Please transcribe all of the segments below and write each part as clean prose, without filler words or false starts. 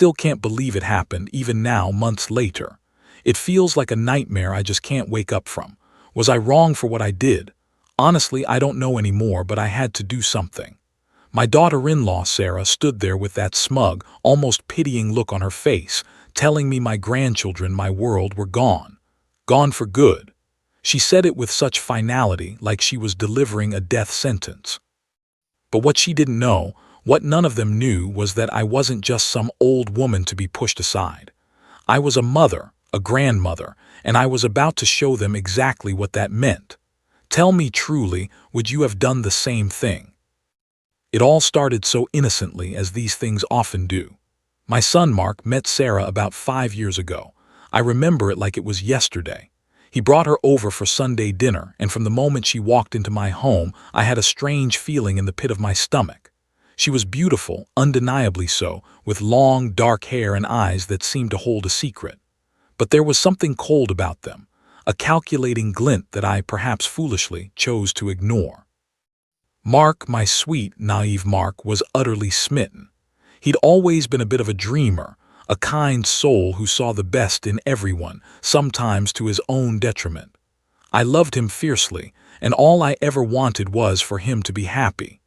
still can't believe it happened, even now, months later. It feels like a nightmare I just can't wake up from. Was I wrong for what I did? Honestly, I don't know anymore, but I had to do something. My daughter-in-law, Sarah, stood there with that smug, almost pitying look on her face, telling me my grandchildren, my world, were gone. Gone for good. She said it with such finality, like she was delivering a death sentence. But what she didn't know, what none of them knew, was that I wasn't just some old woman to be pushed aside. I was a mother, a grandmother, and I was about to show them exactly what that meant. Tell me truly, would you have done the same thing? It all started so innocently, as these things often do. My son Mark met Sarah about 5 years ago. I remember it like it was yesterday. He brought her over for Sunday dinner, and from the moment she walked into my home, I had a strange feeling in the pit of my stomach. She was beautiful, undeniably so, with long, dark hair and eyes that seemed to hold a secret. But there was something cold about them, a calculating glint that I, perhaps foolishly, chose to ignore. Mark, my sweet, naive Mark, was utterly smitten. He'd always been a bit of a dreamer, a kind soul who saw the best in everyone, sometimes to his own detriment. I loved him fiercely, and all I ever wanted was for him to be happy.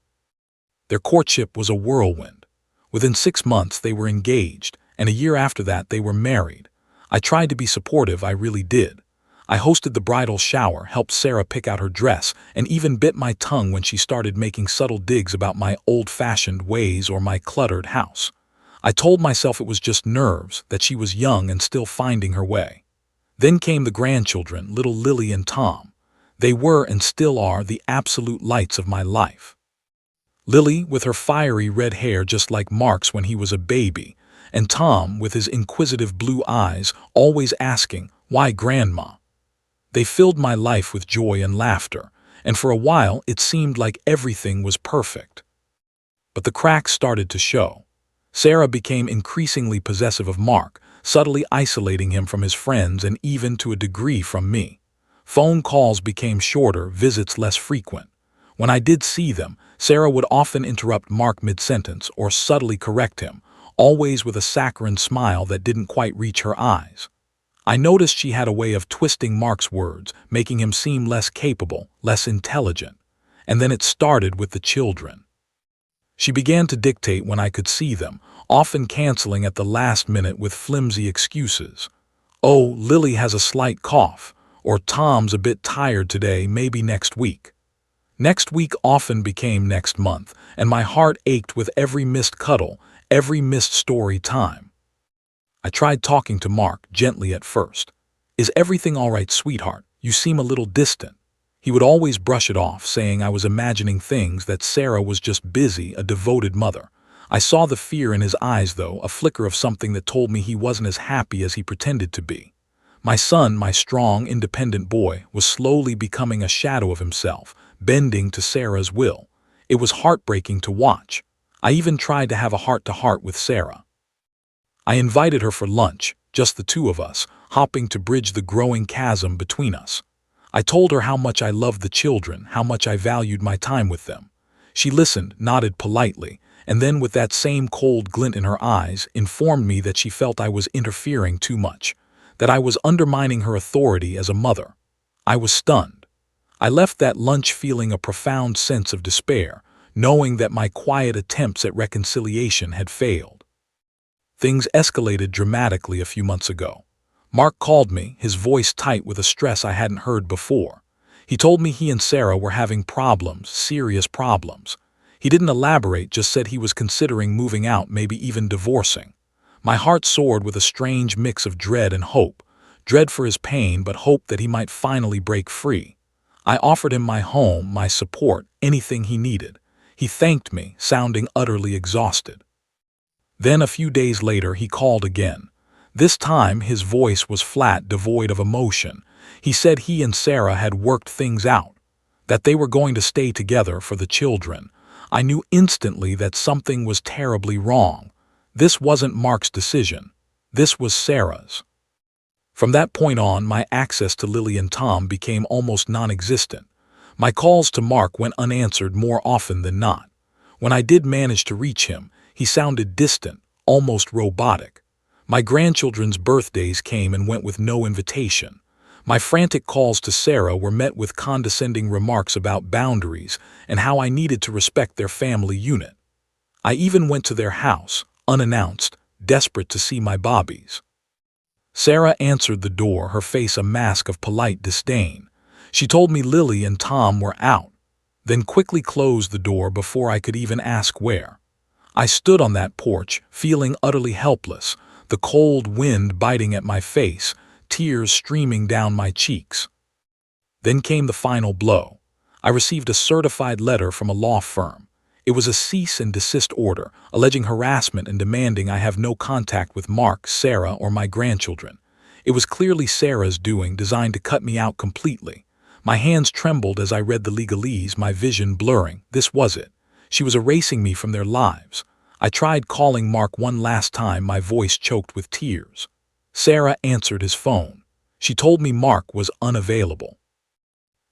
Their courtship was a whirlwind. Within 6 months they were engaged, and a year after that they were married. I tried to be supportive, I really did. I hosted the bridal shower, helped Sarah pick out her dress, and even bit my tongue when she started making subtle digs about my old-fashioned ways or my cluttered house. I told myself it was just nerves, that she was young and still finding her way. Then came the grandchildren, little Lily and Tom. They were and still are the absolute lights of my life. Lily, with her fiery red hair just like Mark's when he was a baby, and Tom, with his inquisitive blue eyes, always asking, "Why, Grandma?" They filled my life with joy and laughter, and for a while it seemed like everything was perfect. But the cracks started to show. Sarah became increasingly possessive of Mark, subtly isolating him from his friends and even to a degree from me. Phone calls became shorter, visits less frequent. When I did see them, Sarah would often interrupt Mark mid-sentence or subtly correct him, always with a saccharine smile that didn't quite reach her eyes. I noticed she had a way of twisting Mark's words, making him seem less capable, less intelligent. And then it started with the children. She began to dictate when I could see them, often canceling at the last minute with flimsy excuses. "Oh, Lily has a slight cough," or "Tom's a bit tired today, maybe next week." Next week often became next month, and my heart ached with every missed cuddle, every missed story time. I tried talking to Mark, gently at first. "Is everything all right, sweetheart? You seem a little distant." He would always brush it off, saying I was imagining things, that Sarah was just busy, a devoted mother. I saw the fear in his eyes, though, a flicker of something that told me he wasn't as happy as he pretended to be. My son, my strong, independent boy, was slowly becoming a shadow of himself, bending to Sarah's will. It was heartbreaking to watch. I even tried to have a heart-to-heart with Sarah. I invited her for lunch, just the two of us, hoping to bridge the growing chasm between us. I told her how much I loved the children, how much I valued my time with them. She listened, nodded politely, and then with that same cold glint in her eyes, informed me that she felt I was interfering too much, that I was undermining her authority as a mother. I was stunned. I left that lunch feeling a profound sense of despair, knowing that my quiet attempts at reconciliation had failed. Things escalated dramatically a few months ago. Mark called me, his voice tight with a stress I hadn't heard before. He told me he and Sarah were having problems, serious problems. He didn't elaborate, just said he was considering moving out, maybe even divorcing. My heart soared with a strange mix of dread and hope. Dread for his pain, but hope that he might finally break free. I offered him my home, my support, anything he needed. He thanked me, sounding utterly exhausted. Then a few days later he called again. This time his voice was flat, devoid of emotion. He said he and Sarah had worked things out, that they were going to stay together for the children. I knew instantly that something was terribly wrong. This wasn't Mark's decision. This was Sarah's. From that point on, my access to Lily and Tom became almost non-existent. My calls to Mark went unanswered more often than not. When I did manage to reach him, he sounded distant, almost robotic. My grandchildren's birthdays came and went with no invitation. My frantic calls to Sarah were met with condescending remarks about boundaries and how I needed to respect their family unit. I even went to their house, unannounced, desperate to see my Bobbies. Sarah answered the door, her face a mask of polite disdain. She told me Lily and Tom were out, then quickly closed the door before I could even ask where. I stood on that porch, feeling utterly helpless, the cold wind biting at my face, tears streaming down my cheeks. Then came the final blow. I received a certified letter from a law firm. It was a cease and desist order, alleging harassment and demanding I have no contact with Mark, Sarah, or my grandchildren. It was clearly Sarah's doing, designed to cut me out completely. My hands trembled as I read the legalese, my vision blurring. This was it. She was erasing me from their lives. I tried calling Mark one last time, my voice choked with tears. Sarah answered his phone. She told me Mark was unavailable.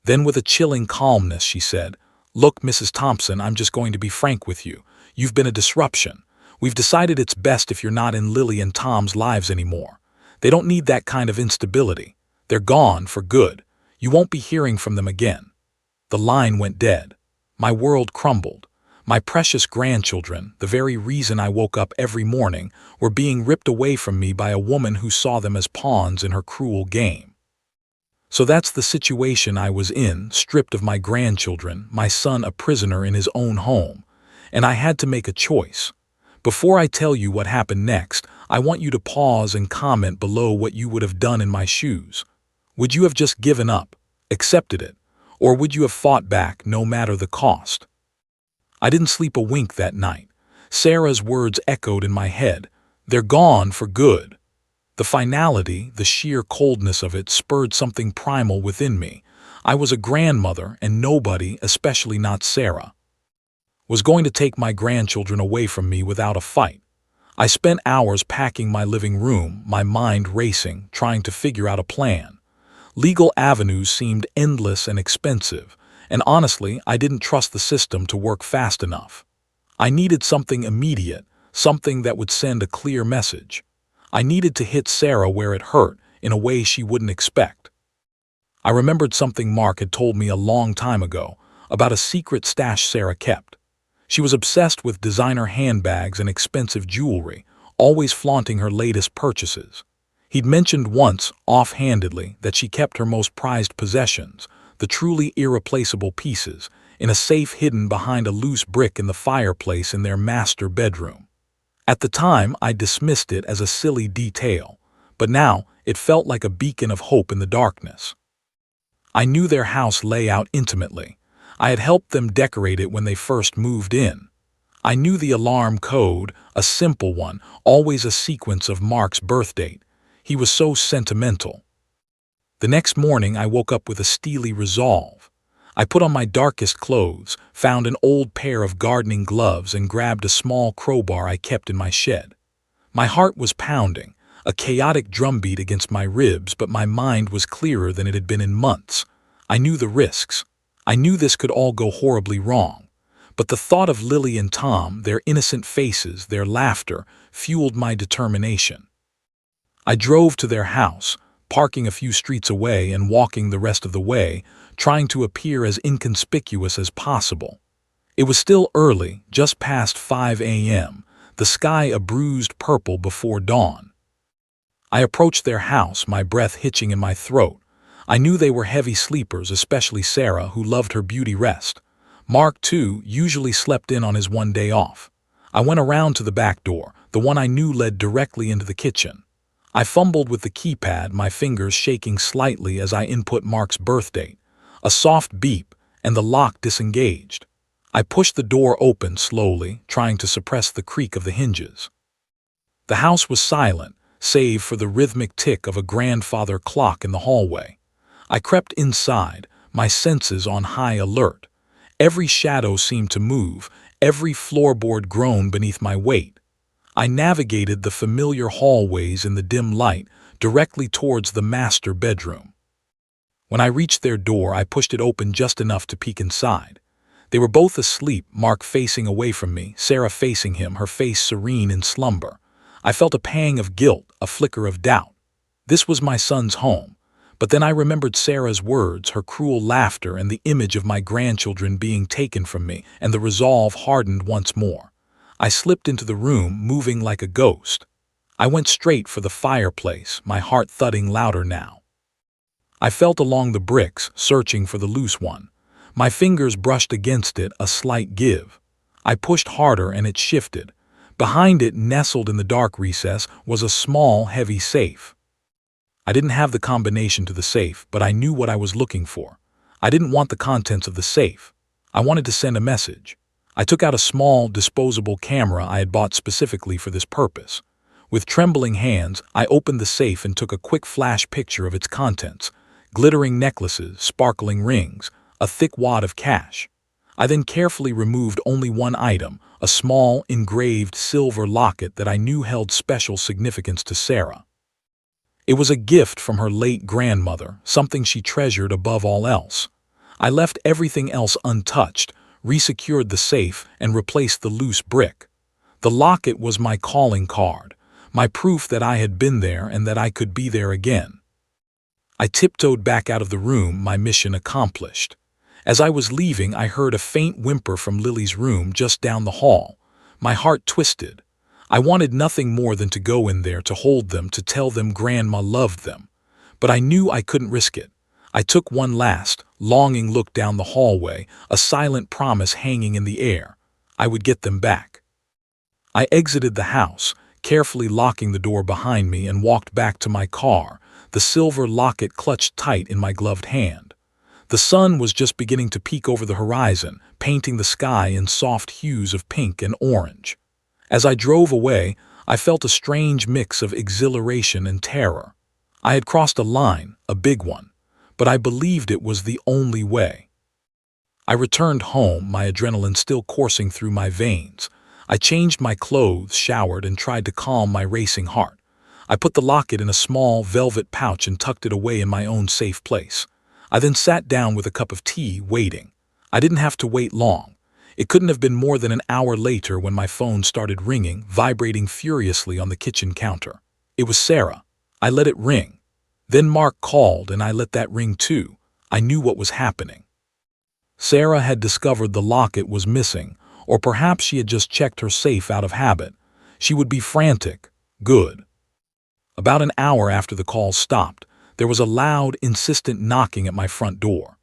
Then with a chilling calmness she said, "Look, Mrs. Thompson, I'm just going to be frank with you. You've been a disruption. We've decided it's best if you're not in Lily and Tom's lives anymore. They don't need that kind of instability. They're gone for good. You won't be hearing from them again." The line went dead. My world crumbled. My precious grandchildren, the very reason I woke up every morning, were being ripped away from me by a woman who saw them as pawns in her cruel game. So that's the situation I was in, stripped of my grandchildren, my son a prisoner in his own home, and I had to make a choice. Before I tell you what happened next, I want you to pause and comment below what you would have done in my shoes. Would you have just given up, accepted it, or would you have fought back no matter the cost? I didn't sleep a wink that night. Sarah's words echoed in my head. They're gone for good. The finality, the sheer coldness of it spurred something primal within me. I was a grandmother, and nobody, especially not Sarah, was going to take my grandchildren away from me without a fight. I spent hours packing my living room, my mind racing, trying to figure out a plan. Legal avenues seemed endless and expensive, and honestly, I didn't trust the system to work fast enough. I needed something immediate, something that would send a clear message. I needed to hit Sarah where it hurt, in a way she wouldn't expect. I remembered something Mark had told me a long time ago, about a secret stash Sarah kept. She was obsessed with designer handbags and expensive jewelry, always flaunting her latest purchases. He'd mentioned once, offhandedly, that she kept her most prized possessions, the truly irreplaceable pieces, in a safe hidden behind a loose brick in the fireplace in their master bedroom. At the time, I dismissed it as a silly detail, but now it felt like a beacon of hope in the darkness. I knew their house layout intimately. I had helped them decorate it when they first moved in. I knew the alarm code, a simple one, always a sequence of Mark's birth date. He was so sentimental. The next morning, I woke up with a steely resolve. I put on my darkest clothes, found an old pair of gardening gloves, and grabbed a small crowbar I kept in my shed. My heart was pounding, a chaotic drumbeat against my ribs, but my mind was clearer than it had been in months. I knew the risks. I knew this could all go horribly wrong. But the thought of Lily and Tom, their innocent faces, their laughter, fueled my determination. I drove to their house, parking a few streets away and walking the rest of the way, trying to appear as inconspicuous as possible. It was still early, just past 5 a.m., the sky a bruised purple before dawn. I approached their house, my breath hitching in my throat. I knew they were heavy sleepers, especially Sarah, who loved her beauty rest. Mark, too, usually slept in on his one day off. I went around to the back door, the one I knew led directly into the kitchen. I fumbled with the keypad, my fingers shaking slightly as I input Mark's birth date. A soft beep, and the lock disengaged. I pushed the door open slowly, trying to suppress the creak of the hinges. The house was silent, save for the rhythmic tick of a grandfather clock in the hallway. I crept inside, my senses on high alert. Every shadow seemed to move, every floorboard groaned beneath my weight. I navigated the familiar hallways in the dim light, directly towards the master bedroom. When I reached their door, I pushed it open just enough to peek inside. They were both asleep, Mark facing away from me, Sarah facing him, her face serene in slumber. I felt a pang of guilt, a flicker of doubt. This was my son's home. But then I remembered Sarah's words, her cruel laughter, and the image of my grandchildren being taken from me, and the resolve hardened once more. I slipped into the room, moving like a ghost. I went straight for the fireplace, my heart thudding louder now. I felt along the bricks, searching for the loose one. My fingers brushed against it, a slight give. I pushed harder and it shifted. Behind it, nestled in the dark recess, was a small, heavy safe. I didn't have the combination to the safe, but I knew what I was looking for. I didn't want the contents of the safe. I wanted to send a message. I took out a small, disposable camera I had bought specifically for this purpose. With trembling hands, I opened the safe and took a quick flash picture of its contents: glittering necklaces, sparkling rings, a thick wad of cash. I then carefully removed only one item, a small, engraved silver locket that I knew held special significance to Sarah. It was a gift from her late grandmother, something she treasured above all else. I left everything else untouched, resecured the safe, and replaced the loose brick. The locket was my calling card, my proof that I had been there and that I could be there again. I tiptoed back out of the room, my mission accomplished. As I was leaving, I heard a faint whimper from Lily's room just down the hall. My heart twisted. I wanted nothing more than to go in there, to hold them, to tell them Grandma loved them. But I knew I couldn't risk it. I took one last, longing look down the hallway, a silent promise hanging in the air. I would get them back. I exited the house, carefully locking the door behind me, and walked back to my car, the silver locket clutched tight in my gloved hand. The sun was just beginning to peek over the horizon, painting the sky in soft hues of pink and orange. As I drove away, I felt a strange mix of exhilaration and terror. I had crossed a line, a big one, but I believed it was the only way. I returned home, my adrenaline still coursing through my veins. I changed my clothes, showered, and tried to calm my racing heart. I put the locket in a small velvet pouch and tucked it away in my own safe place. I then sat down with a cup of tea, waiting. I didn't have to wait long. It couldn't have been more than an hour later when my phone started ringing, vibrating furiously on the kitchen counter. It was Sarah. I let it ring. Then Mark called and I let that ring too. I knew what was happening. Sarah had discovered the locket was missing, or perhaps she had just checked her safe out of habit. She would be frantic. Good. About an hour after the call stopped, there was a loud, insistent knocking at my front door.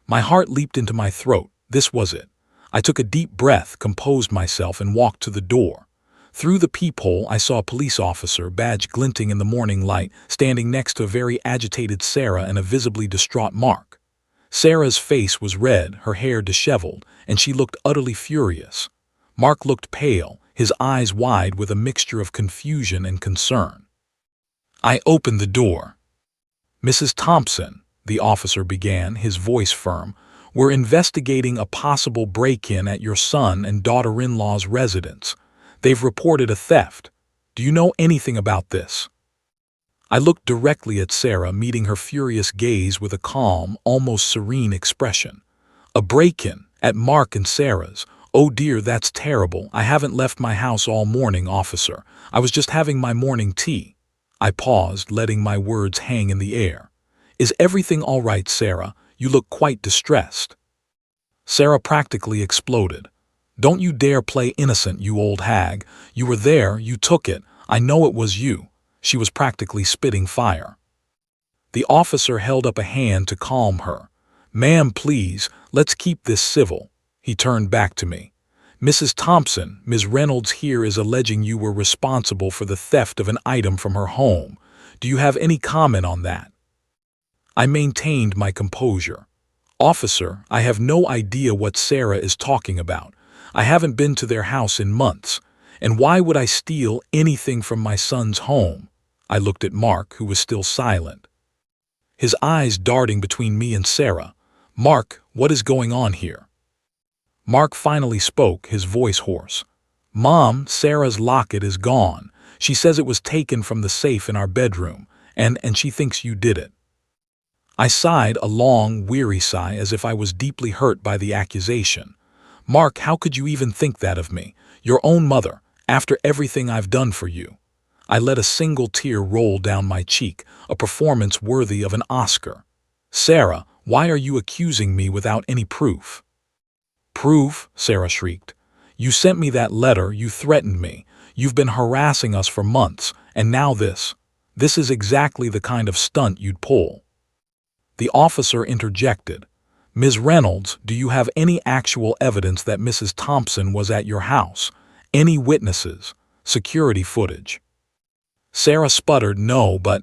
My heart leaped into my throat. This was it. I took a deep breath, composed myself, and walked to the door. Through the peephole, I saw a police officer, badge glinting in the morning light, standing next to a very agitated Sarah and a visibly distraught Mark. Sarah's face was red, her hair disheveled, and she looked utterly furious. Mark looked pale, his eyes wide with a mixture of confusion and concern. I opened the door. "Mrs. Thompson," the officer began, his voice firm, "we're investigating a possible break-in at your son and daughter-in-law's residence. They've reported a theft. Do you know anything about this?" I looked directly at Sarah, meeting her furious gaze with a calm, almost serene expression. "A break-in at Mark and Sarah's? Oh dear, that's terrible. I haven't left my house all morning, officer. I was just having my morning tea." I paused, letting my words hang in the air. "Is everything all right, Sarah? You look quite distressed." Sarah practically exploded. "Don't you dare play innocent, you old hag. You were there, you took it. I know it was you." She was practically spitting fire. The officer held up a hand to calm her. "Ma'am, please, let's keep this civil." He turned back to me. "Mrs. Thompson, Ms. Reynolds here is alleging you were responsible for the theft of an item from her home. Do you have any comment on that?" I maintained my composure. "Officer, I have no idea what Sarah is talking about. I haven't been to their house in months. And why would I steal anything from my son's home?" I looked at Mark, who was still silent, his eyes darting between me and Sarah. "Mark, what is going on here?" Mark finally spoke, his voice hoarse. "Mom, Sarah's locket is gone. She says it was taken from the safe in our bedroom, and she thinks you did it." I sighed a long, weary sigh, as if I was deeply hurt by the accusation. "Mark, how could you even think that of me? Your own mother, after everything I've done for you." I let a single tear roll down my cheek, a performance worthy of an Oscar. "Sarah, why are you accusing me without any proof?" "Proof?" Sarah shrieked. "You sent me that letter, you threatened me, you've been harassing us for months, and now this. This is exactly the kind of stunt you'd pull." The officer interjected. "Ms. Reynolds, do you have any actual evidence that Mrs. Thompson was at your house? Any witnesses? Security footage?" Sarah sputtered, "No, but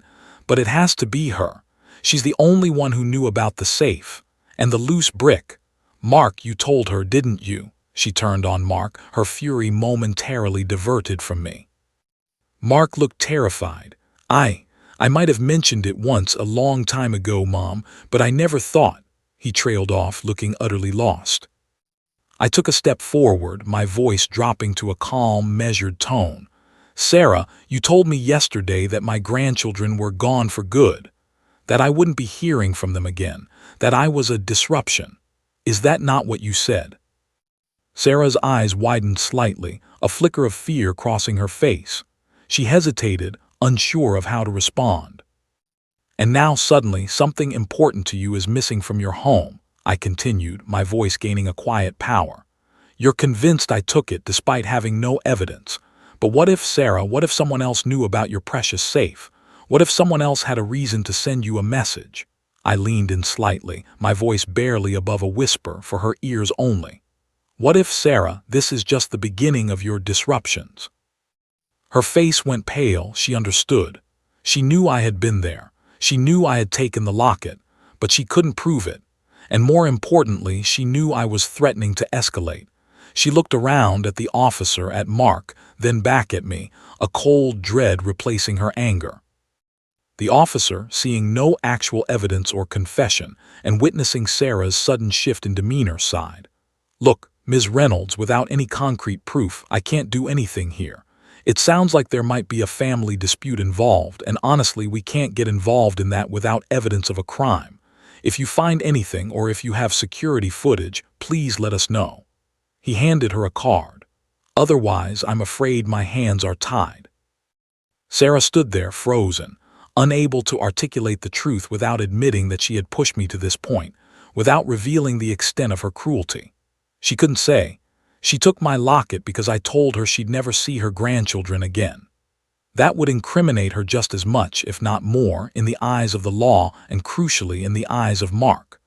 it has to be her. She's the only one who knew about the safe. And the loose brick. Mark, you told her, didn't you?" She turned on Mark, her fury momentarily diverted from me. Mark looked terrified. I might have mentioned it once a long time ago, Mom, but I never thought," he trailed off, looking utterly lost. I took a step forward, my voice dropping to a calm, measured tone. "Sarah, you told me yesterday that my grandchildren were gone for good, that I wouldn't be hearing from them again, that I was a disruption. Is that not what you said?" Sarah's eyes widened slightly, a flicker of fear crossing her face. She hesitated, unsure of how to respond. "And now suddenly something important to you is missing from your home," I continued, my voice gaining a quiet power. "You're convinced I took it despite having no evidence. But what if, Sarah, what if someone else knew about your precious safe? What if someone else had a reason to send you a message?" I leaned in slightly, my voice barely above a whisper, for her ears only. "What if, Sarah, this is just the beginning of your disruptions?" Her face went pale. She understood. She knew I had been there. She knew I had taken the locket, but she couldn't prove it. And more importantly, she knew I was threatening to escalate. She looked around at the officer, at Mark, then back at me, a cold dread replacing her anger. The officer, seeing no actual evidence or confession, and witnessing Sarah's sudden shift in demeanor, sighed. "Look, Ms. Reynolds, without any concrete proof, I can't do anything here. It sounds like there might be a family dispute involved, and honestly, we can't get involved in that without evidence of a crime. If you find anything or if you have security footage, please let us know." He handed her a card. "Otherwise, I'm afraid my hands are tied." Sarah stood there, frozen, unable to articulate the truth without admitting that she had pushed me to this point, without revealing the extent of her cruelty. She couldn't say. She took my locket because I told her she'd never see her grandchildren again. That would incriminate her just as much, if not more, in the eyes of the law and crucially in the eyes of Mark.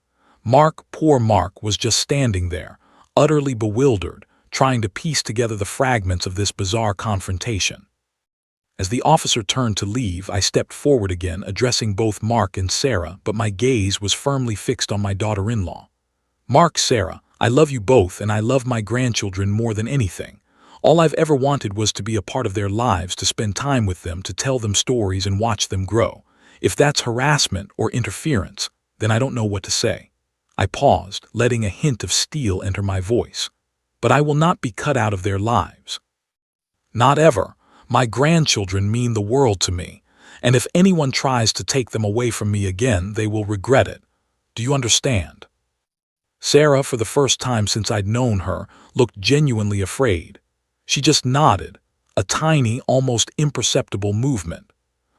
Mark, poor Mark, was just standing there, utterly bewildered, trying to piece together the fragments of this bizarre confrontation. As the officer turned to leave, I stepped forward again, addressing both Mark and Sarah, but my gaze was firmly fixed on my daughter-in-law. "Mark, Sarah, I love you both, and I love my grandchildren more than anything. All I've ever wanted was to be a part of their lives, to spend time with them, to tell them stories and watch them grow. If that's harassment or interference, then I don't know what to say." I paused, letting a hint of steel enter my voice. "But I will not be cut out of their lives. Not ever. My grandchildren mean the world to me, and if anyone tries to take them away from me again, they will regret it. Do you understand?" Sarah, for the first time since I'd known her, looked genuinely afraid. She just nodded, a tiny, almost imperceptible movement.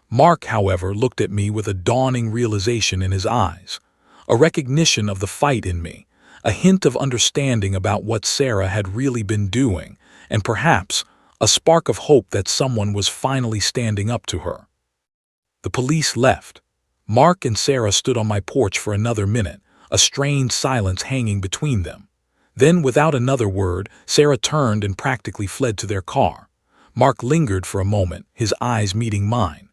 Mark, however, looked at me with a dawning realization in his eyes, a recognition of the fight in me, a hint of understanding about what Sarah had really been doing, and perhaps a spark of hope that someone was finally standing up to her. The police left. Mark and Sarah stood on my porch for another minute, a strained silence hanging between them. Then, without another word, Sarah turned and practically fled to their car. Mark lingered for a moment, his eyes meeting mine.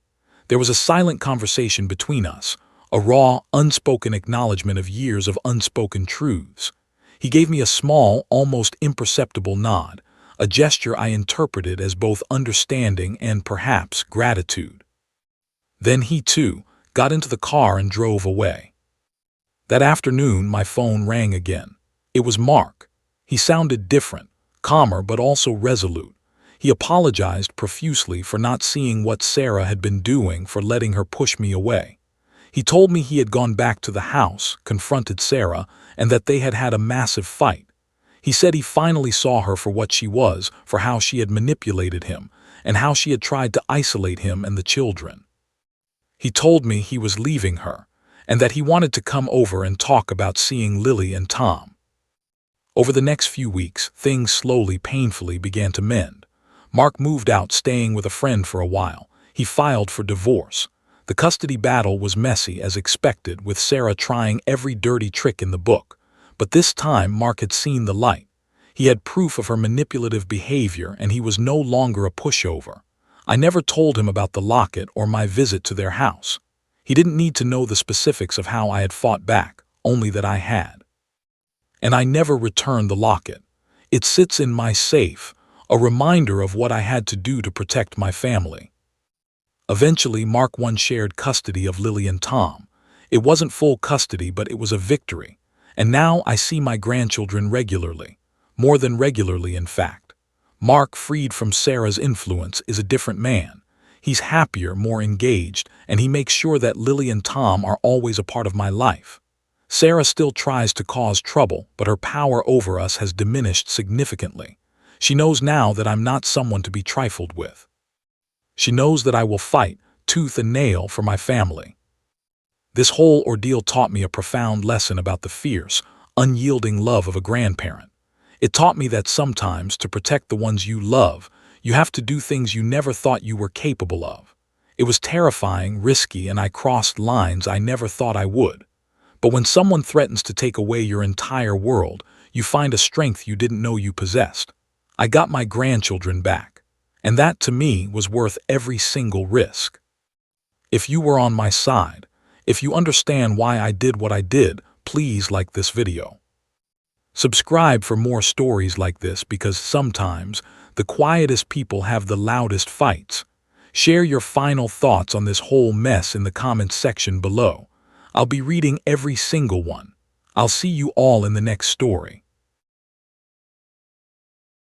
There was a silent conversation between us, a raw, unspoken acknowledgement of years of unspoken truths. He gave me a small, almost imperceptible nod, a gesture I interpreted as both understanding and, perhaps, gratitude. Then he, too, got into the car and drove away. That afternoon, my phone rang again. It was Mark. He sounded different, calmer but also resolute. He apologized profusely for not seeing what Sarah had been doing, for letting her push me away. He told me he had gone back to the house, confronted Sarah, and that they had had a massive fight. He said he finally saw her for what she was, for how she had manipulated him, and how she had tried to isolate him and the children. He told me he was leaving her, and that he wanted to come over and talk about seeing Lily and Tom. Over the next few weeks, things slowly, painfully began to mend. Mark moved out, staying with a friend for a while. He filed for divorce. The custody battle was messy as expected, with Sarah trying every dirty trick in the book. But this time Mark had seen the light. He had proof of her manipulative behavior, and he was no longer a pushover. I never told him about the locket or my visit to their house. He didn't need to know the specifics of how I had fought back, only that I had. And I never returned the locket. It sits in my safe, a reminder of what I had to do to protect my family. Eventually, Mark won shared custody of Lily and Tom. It wasn't full custody, but it was a victory. And now I see my grandchildren regularly. More than regularly, in fact. Mark, freed from Sarah's influence, is a different man. He's happier, more engaged, and he makes sure that Lily and Tom are always a part of my life. Sarah still tries to cause trouble, but her power over us has diminished significantly. She knows now that I'm not someone to be trifled with. She knows that I will fight, tooth and nail, for my family. This whole ordeal taught me a profound lesson about the fierce, unyielding love of a grandparent. It taught me that sometimes, to protect the ones you love, you have to do things you never thought you were capable of. It was terrifying, risky, and I crossed lines I never thought I would. But when someone threatens to take away your entire world, you find a strength you didn't know you possessed. I got my grandchildren back, and that to me was worth every single risk. If you were on my side, if you understand why I did what I did, please like this video. Subscribe for more stories like this, because sometimes the quietest people have the loudest fights. Share your final thoughts on this whole mess in the comments section below. I'll be reading every single one. I'll see you all in the next story.